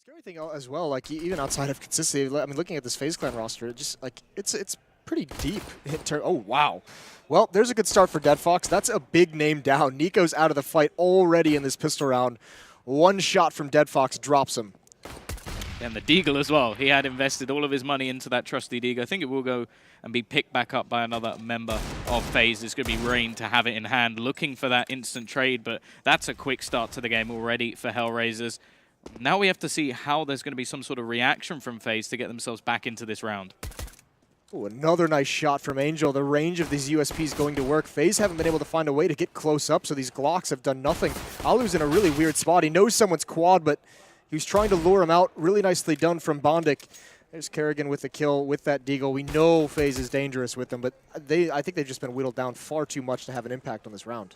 Scary thing as well, like even outside of consistency, I mean, looking at this FaZe Clan roster, it just like it's pretty deep in terms. Oh wow, well there's a good start for Dead Fox. That's a big name down. Nico's out of the fight already in this pistol round. One shot from Dead Fox drops him. And the Deagle as well. He had invested all of his money into that trusty Deagle. I think it will go and be picked back up by another member of FaZe. It's going to be Rain to have it in hand, looking for that instant trade, but that's a quick start to the game already for Hellraisers. Now we have to see how there's going to be some sort of reaction from FaZe to get themselves back into this round. Ooh, another nice shot from Angel. The range of these USPs going to work. FaZe haven't been able to find a way to get close up, so these Glocks have done nothing. Alu's in a really weird spot. He knows someone's quad, but he was trying to lure him out. Really nicely done from Bondic. There's Kerrigan with the kill with that Deagle. We know FaZe is dangerous with them, but I think they've just been whittled down far too much to have an impact on this round.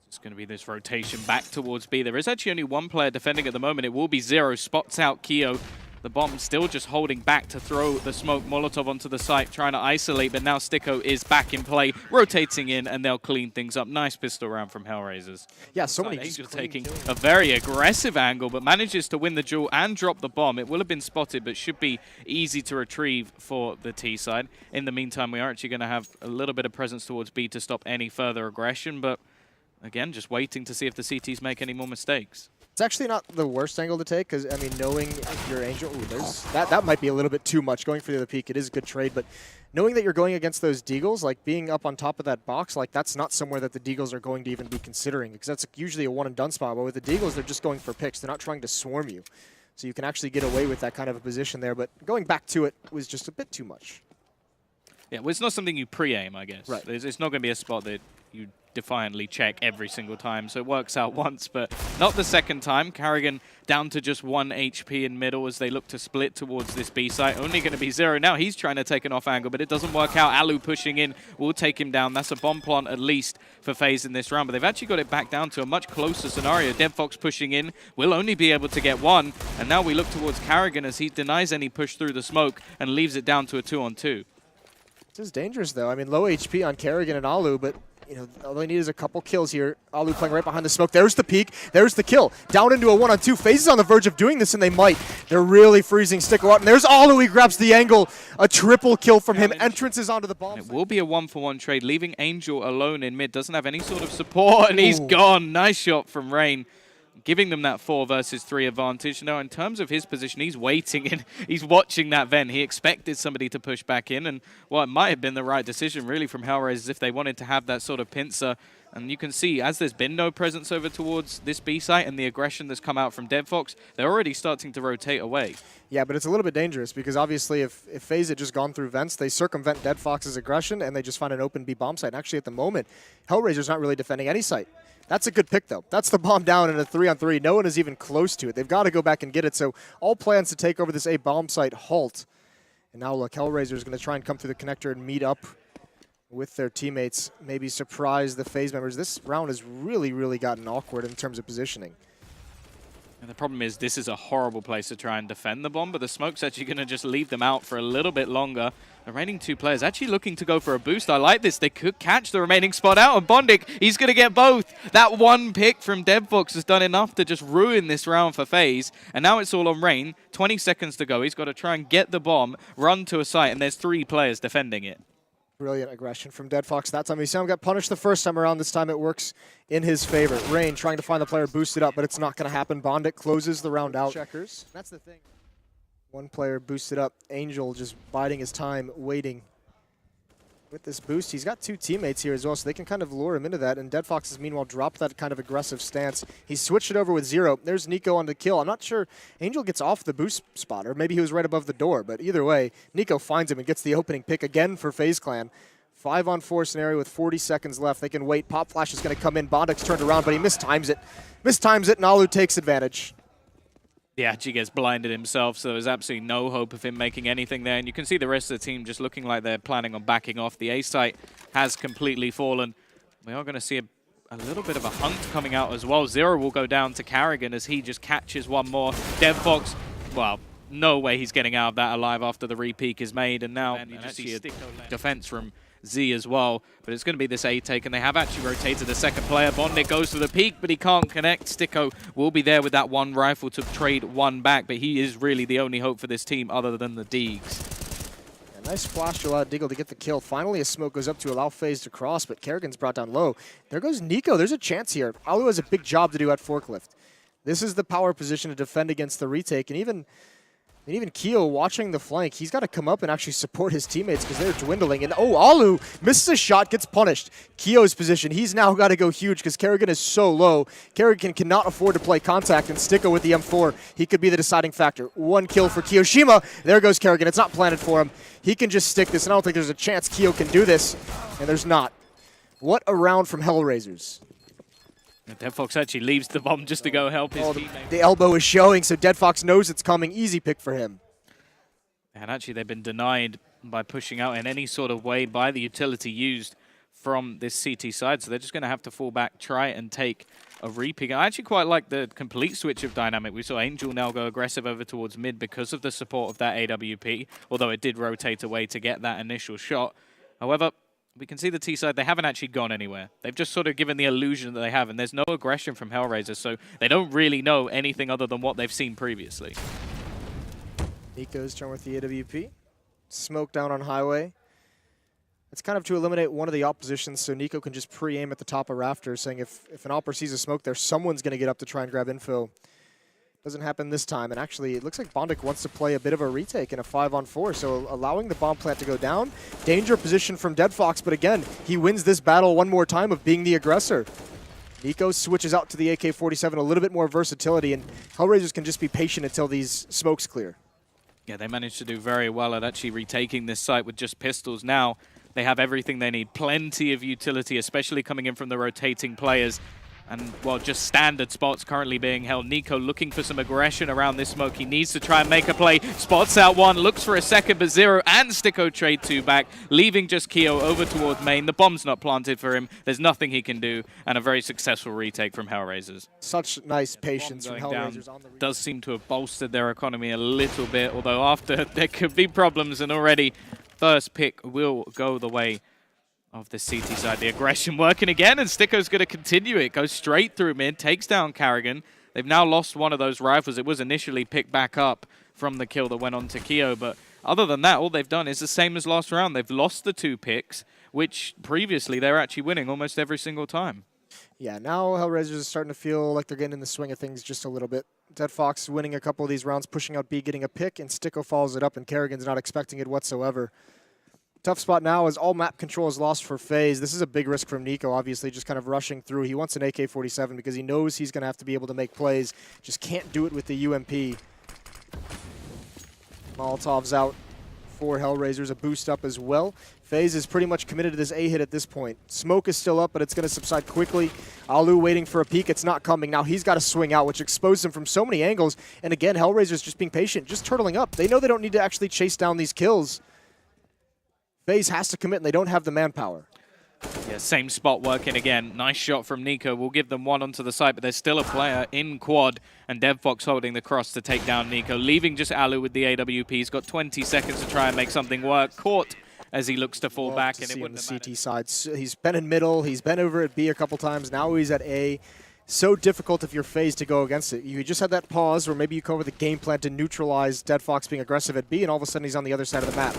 It's going to be this rotation back towards B. There is actually only one player defending at the moment. It will be Zero. Spots out Keo. The bomb still just holding back to throw the smoke Molotov onto the site, trying to isolate, but now Sticko is back in play, rotating in, and they'll clean things up. Nice pistol round from Hellraisers. Yeah, so many Angel taking a very aggressive angle, but manages to win the duel and drop the bomb. It will have been spotted, but should be easy to retrieve for the T side. In the meantime, we are actually going to have a little bit of presence towards B to stop any further aggression, but again, just waiting to see if the CTs make any more mistakes. It's actually not the worst angle to take, because, I mean, knowing your Angel, that might be a little bit too much. Going for the other peak, it is a good trade, but knowing that you're going against those Deagles, like being up on top of that box, like that's not somewhere that the Deagles are going to even be considering, because that's usually a one-and-done spot, but with the Deagles, they're just going for picks. They're not trying to swarm you. So you can actually get away with that kind of a position there, but going back to it was just a bit too much. Yeah, well, it's not something you pre-aim, I guess. Right. It's not going to be a spot that you defiantly check every single time, so it works out once, but not the second time. Kerrigan down to just 1 HP in middle as they look to split towards this B site. Only going to be Zero. Now he's trying to take an off angle, but it doesn't work out. Alu pushing in will take him down. That's a bomb plant at least for FaZe in this round, but they've actually got it back down to a much closer scenario. Dead Fox pushing in will only be able to get one, and now we look towards Kerrigan as he denies any push through the smoke and leaves it down to a 2-on-2. This is dangerous, though. I mean, low HP on Kerrigan and Alu, but you know, all they need is a couple kills here. Alu playing right behind the smoke. There's the peek. There's the kill. Down into a 1-on-2. FaZe is on the verge of doing this, and they might. They're really freezing Sticko out. And there's Alu. He grabs the angle. A triple kill from him. Entrances onto the bomb. It will be a 1-for-1 trade, leaving Angel alone in mid. Doesn't have any sort of support, and he's gone. Nice shot from Rain, giving them that 4 versus 3 advantage. Now, in terms of his position, he's waiting and he's watching that vent. He expected somebody to push back in, and well, it might have been the right decision, really, from Hellraisers if they wanted to have that sort of pincer. And you can see, as there's been no presence over towards this B site and the aggression that's come out from Dead Fox, they're already starting to rotate away. Yeah, but it's a little bit dangerous because obviously if FaZe had just gone through vents, they circumvent Dead Fox's aggression and they just find an open B bomb site. And actually, at the moment, Hellraiser's not really defending any site. That's a good pick, though. That's the bomb down in a 3-on-3. No one is even close to it. They've got to go back and get it. So all plans to take over this A bomb site halt. And now look, Hellraiser is going to try and come through the connector and meet up with their teammates. Maybe surprise the FaZe members. This round has really, really gotten awkward in terms of positioning. And the problem is this is a horrible place to try and defend the bomb, but the smoke's actually going to just leave them out for a little bit longer. The remaining 2 players actually looking to go for a boost. I like this. They could catch the remaining spot out, and Bondic, he's going to get both. That one pick from Dead Fox has done enough to just ruin this round for FaZe, and now it's all on Rain. 20 seconds to go. He's got to try and get the bomb, run to a site, and there's 3 players defending it. Brilliant aggression from Dead Fox that time. He got punished the first time around. This time it works in his favor. Rain trying to find the player boosted up, but it's not going to happen. Bondic closes the round out. Checkers. That's the thing. One player boosted up. Angel just biding his time, waiting. With this boost, he's got 2 teammates here as well, so they can kind of lure him into that. And Dead Fox has meanwhile dropped that kind of aggressive stance. He switched it over with Zero. There's Nico on the kill. I'm not sure Angel gets off the boost spot, or maybe he was right above the door. But either way, Nico finds him and gets the opening pick again for FaZe Clan. 5-on-4 scenario with 40 seconds left. They can wait. Pop Flash is going to come in. Bondic's turned around, but he mistimes it. Mistimes it, and Alu takes advantage. Yeah, he gets blinded himself, so there's absolutely no hope of him making anything there. And you can see the rest of the team just looking like they're planning on backing off. The A site has completely fallen. We are going to see a little bit of a hunt coming out as well. Zero will go down to Kerrigan as he just catches one more. Dead Fox, well, no way he's getting out of that alive after the re-peak is made. And now you just see a defense from Z as well. But it's going to be this A take, and they have actually rotated the second player. Bondic goes for the peak, but he can't connect. Sticko will be there with that one rifle to trade one back, but he is really the only hope for this team other than the Deegs. Nice flash to allow Deagle to get the kill. Finally, a smoke goes up to allow FaZe to cross, but Kerrigan's brought down low. There goes Nico. There's a chance here. Alu has a big job to do at forklift. This is the power position to defend against the retake, and even Keo watching the flank, he's got to come up and actually support his teammates because they're dwindling. And oh, Alu misses a shot, gets punished. Keo's position, he's now got to go huge because Kerrigan is so low. Kerrigan cannot afford to play contact, and Sticko with the M4, he could be the deciding factor. One kill for Kiyoshima. There goes Kerrigan. It's not planted for him. He can just stick this, and I don't think there's a chance Keo can do this, and there's not. What a round from Hellraisers. DeadFox actually leaves the bomb just to go help his teammate. The elbow is showing, so DeadFox knows it's coming. Easy pick for him. And actually, they've been denied by pushing out in any sort of way by the utility used from this CT side. So they're just going to have to fall back, try and take a repick. I actually quite like the complete switch of dynamic. We saw Angel now go aggressive over towards mid because of the support of that AWP, although it did rotate away to get that initial shot. However, we can see the T side, they haven't actually gone anywhere. They've just sort of given the illusion that they have, and there's no aggression from Hellraisers, so they don't really know anything other than what they've seen previously. Nico's turn with the AWP. Smoke down on highway. It's kind of to eliminate one of the oppositions, so Nico can just pre-aim at the top of rafters, saying if an opper sees a smoke there, someone's going to get up to try and grab info. Doesn't happen this time, and actually it looks like Bondic wants to play a bit of a retake in a 5-on-4, so allowing the bomb plant to go down. Danger position from DeadFox, but again, he wins this battle one more time of being the aggressor. Nico switches out to the AK-47, a little bit more versatility, and Hellraisers can just be patient until these smokes clear. Yeah, they managed to do very well at actually retaking this site with just pistols. Now they have everything they need, plenty of utility, especially coming in from the rotating players. And, well, just standard spots currently being held. Nico looking for some aggression around this smoke. He needs to try and make a play. Spots out one, looks for a second, but Zero and Sticko trade two back, leaving just Keo over towards main. The bomb's not planted for him. There's nothing he can do, and a very successful retake from Hellraisers. Such nice patience from Hellraisers on the does seem to have bolstered their economy a little bit, although after there could be problems, and already first pick will go the way of the CT side. The aggression working again, and Sticko's going to continue it. Goes straight through mid, takes down Carrigan. They've now lost one of those rifles. It was initially picked back up from the kill that went on to Keo, but other than that, all they've done is the same as last round. They've lost the two picks, which previously they were actually winning almost every single time. Yeah, now Hellraisers is starting to feel like they're getting in the swing of things just a little bit. DeadFox winning a couple of these rounds, pushing out B, getting a pick, and Sticko follows it up, and Carrigan's not expecting it whatsoever. Tough spot now as all map control is lost for FaZe. This is a big risk from Nico, obviously, just kind of rushing through. He wants an AK-47 because he knows he's going to have to be able to make plays. Just can't do it with the UMP. Molotov's out for Hellraisers, a boost up as well. FaZe is pretty much committed to this A hit at this point. Smoke is still up, but it's going to subside quickly. Alu waiting for a peek. It's not coming. Now he's got to swing out, which exposes him from so many angles. And again, Hellraisers just being patient, just turtling up. They know they don't need to actually chase down these kills. FaZe has to commit, and they don't have the manpower. Yeah, same spot working again. Nice shot from Nico. We'll give them one onto the side, but there's still a player in quad, and DeadFox holding the cross to take down Nico, leaving just Alu with the AWP. He's got 20 seconds to try and make something work. Caught as he looks to fall back, and it wouldn't have on the CT side. He's been in middle. He's been over at B a couple times. Now he's at A. So difficult if you're FaZe to go against it. You just had that pause where maybe you cover the game plan to neutralize DeadFox being aggressive at B, and all of a sudden he's on the other side of the map.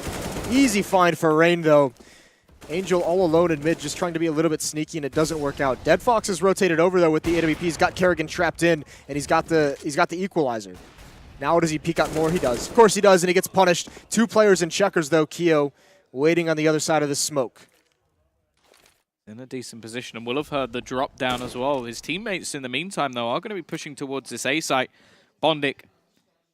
Easy find for Rain, though. Angel all alone in mid, just trying to be a little bit sneaky, and it doesn't work out. DeadFox is rotated over, though, with the AWP. He's got Kerrigan trapped in, and he's got the equalizer. Now does he peek out more? He does. Of course he does, and he gets punished. Two players in checkers, though. Keo waiting on the other side of the smoke. In a decent position, and will have heard the drop down as well. His teammates, in the meantime, though, are going to be pushing towards this A site. Bondic,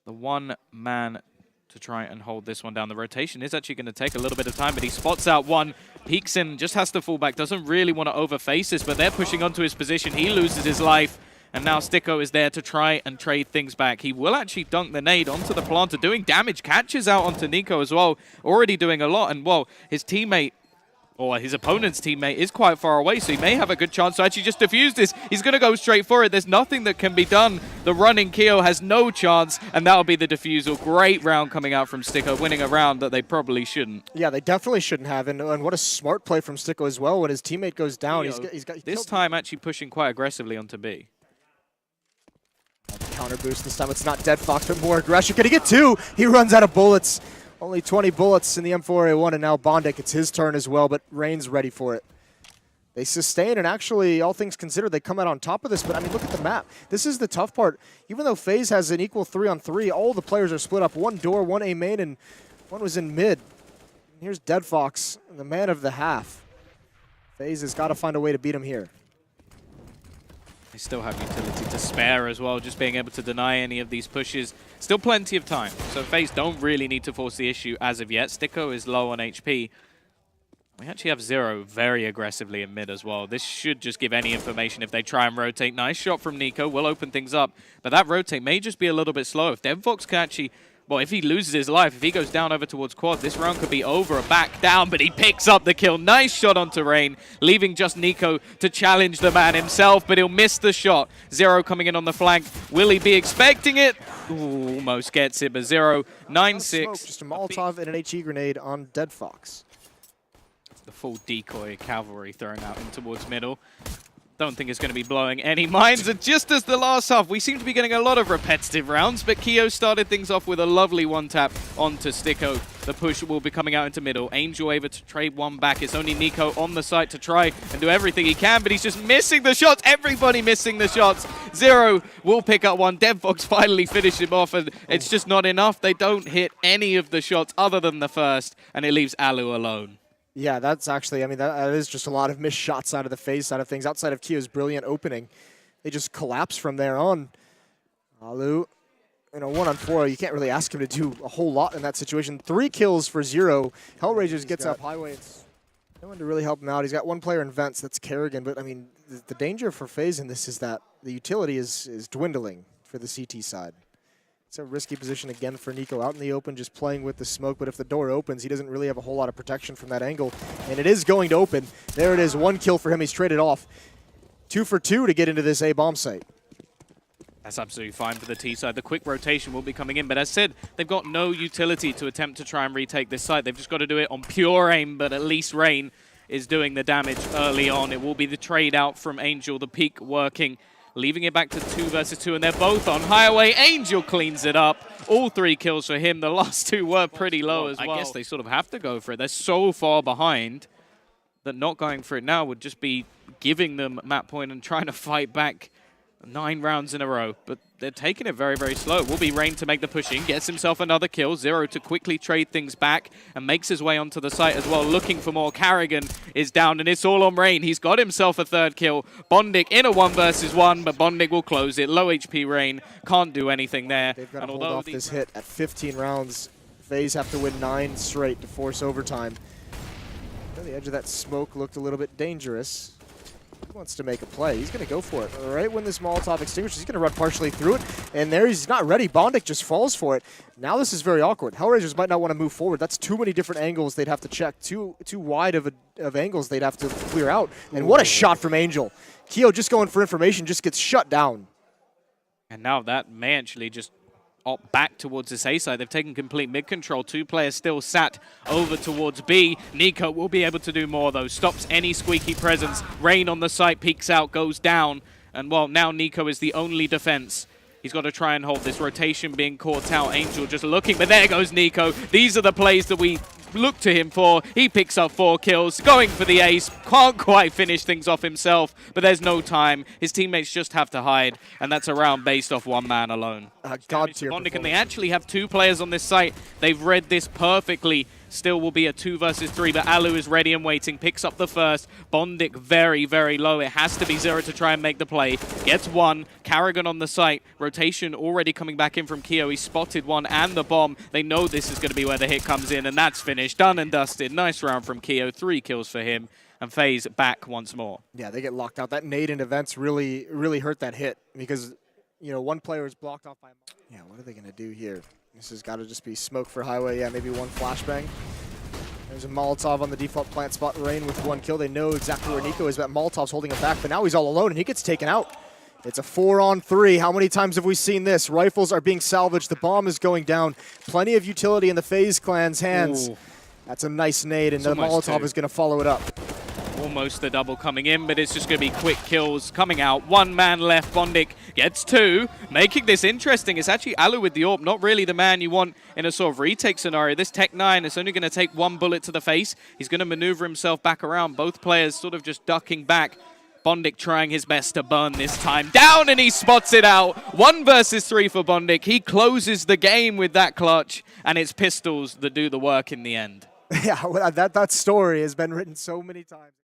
the one man to try and hold this one down. The rotation is actually going to take a little bit of time, but he spots out one, peeks in, just has to fall back, doesn't really want to overface this, but they're pushing onto his position. He loses his life, and now Sticko is there to try and trade things back. He will actually dunk the nade onto the planter, doing damage, catches out onto Nico as well, already doing a lot, and, well, his teammate Or his opponent's teammate is quite far away, so he may have a good chance to actually just defuse this. He's going to go straight for it. There's nothing that can be done. The running Keo has no chance, and that'll be the defusal. Great round coming out from Sticko, winning a round that they probably shouldn't. Yeah, they definitely shouldn't have, and what a smart play from Sticko as well. When his teammate goes down, he's got this time actually pushing quite aggressively onto B. Counter boost this time. It's not Dead Fox, but more aggression. Can he get two? He runs out of bullets. Only 20 bullets in the M4A1, and now Bondik, it's his turn as well, but Rain's ready for it. They sustain, and actually, all things considered, they come out on top of this, but I mean, look at the map. This is the tough part. Even though FaZe has an equal 3-on-3, all the players are split up. One door, one A main, and one was in mid. And here's Dead Fox, the man of the half. FaZe has got to find a way to beat him here. They still have utility to spare as well, just being able to deny any of these pushes. Still plenty of time, so FaZe don't really need to force the issue as of yet. Sticko is low on HP. We actually have Zero very aggressively in mid as well. This should just give any information if they try and rotate. Nice shot from Nico, will open things up, but that rotate may just be a little bit slow. If DevVox can actually... Well, if he loses his life, if he goes down over towards quad, this round could be over, back down, but he picks up the kill. Nice shot onto Rain, leaving just Nico to challenge the man himself, but he'll miss the shot. Zero coming in on the flank. Will he be expecting it? Ooh, almost gets it, but Zero, 9-6. Just a Molotov and an HE grenade on Dead Fox. The full decoy cavalry thrown out in towards middle. Don't think it's going to be blowing any minds. And just as the last half, we seem to be getting a lot of repetitive rounds, but Keo started things off with a lovely one-tap onto Sticko. The push will be coming out into middle. Angel able to trade one back. It's only Nico on the site to try and do everything he can, but he's just missing the shots. Everybody missing the shots. Zero will pick up one. DevVox finally finished him off, and it's just not enough. They don't hit any of the shots other than the first, and it leaves Alu alone. Yeah, that's actually, I mean, that is just a lot of missed shots out of the FaZe side of things. Outside of Keo's brilliant opening, they just collapse from there on. Alu, in a 1-on-4, you can't really ask him to do a whole lot in that situation. 3 kills for Zero. Hellraisers gets up highway. It's no one to really help him out. He's got one player in vents, that's Kerrigan. But, I mean, the danger for FaZe in this is that the utility is dwindling for the CT side. It's a risky position again for Nico out in the open, just playing with the smoke. But if the door opens, he doesn't really have a whole lot of protection from that angle. And it is going to open. There it is, 1 kill for him. He's traded off. 2 for 2 to get into this A bomb site. That's absolutely fine for the T side. The quick rotation will be coming in. But as said, they've got no utility to attempt to try and retake this site. They've just got to do it on pure aim, but at least Rain is doing the damage early on. It will be the trade out from Angel, the peak working, leaving it back to 2 versus 2, and they're both on highway. Angel cleans it up. All 3 kills for him. The last 2 were pretty low as well. I guess they sort of have to go for it. They're so far behind that not going for it now would just be giving them map point and trying to fight back 9 rounds in a row. But they're taking it very, very slow. It will be Rain to make the push in. Gets himself another kill. Zero to quickly trade things back and makes his way onto the site as well, looking for more. Kerrigan is down, and it's all on Rain. He's got himself a 3rd kill. Bondik in a 1 versus 1, but Bondik will close it. Low HP Rain can't do anything there. They've got to hold off this hit at 15 rounds. FaZe have to win 9 straight to force overtime. The edge of that smoke looked a little bit dangerous. He wants to make a play. He's going to go for it. Right when this Molotov extinguishes, he's going to run partially through it. And there he's not ready. Bondik just falls for it. Now this is very awkward. Hellraisers might not want to move forward. That's too many different angles they'd have to check. Too wide of angles they'd have to clear out. And what a shot from Angel. Keo just going for information, just gets shut down. And now that may actually just opt back towards this A side. They've taken complete mid control. 2 players still sat over towards B. Nico will be able to do more though. Stops any squeaky presence. Rain on the site, peeks out, goes down. And well, now Nico is the only defense. He's got to try and hold this rotation being caught out. Angel just looking, but there goes Nico. These are the plays that we look to him for. He picks up 4 kills, going for the ace. Can't quite finish things off himself, but there's no time. His teammates just have to hide, and that's a round based off 1 man alone. God tier Bondik, and they actually have 2 players on this site. They've read this perfectly. Still will be a 2 versus 3, but Alu is ready and waiting. Picks up the first. Bondik very, very low. It has to be Zero to try and make the play. Gets 1. Kerrigan on the site. Rotation already coming back in from Keo. He spotted 1 and the bomb. They know this is going to be where the hit comes in, and that's finished. Done and dusted. Nice round from Keo. 3 kills for him. And FaZe back once more. Yeah, they get locked out. That nade in events really hurt that hit because, you know, 1 player is blocked off by... Yeah, what are they going to do here? This has got to just be smoke for highway. Yeah, maybe 1 flashbang. There's a Molotov on the default plant spot. Rain with 1 kill. They know exactly where Nico is, but Molotov's holding him back, but now he's all alone, and he gets taken out. It's a 4-on-3. How many times have we seen this? Rifles are being salvaged. The bomb is going down. Plenty of utility in the FaZe clan's hands. Ooh. That's a nice nade, and the Molotov is going to follow it up. Almost the double coming in, but it's just going to be quick kills coming out. 1 man left. Bondik gets 2, making this interesting. It's actually Alu with the AWP, not really the man you want in a sort of retake scenario. This Tech-9 is only going to take 1 bullet to the face. He's going to maneuver himself back around. Both players sort of just ducking back. Bondik trying his best to burn this time. Down, and he spots it out. 1 versus 3 for Bondik. He closes the game with that clutch, and it's Pistols that do the work in the end. Yeah, that story has been written so many times.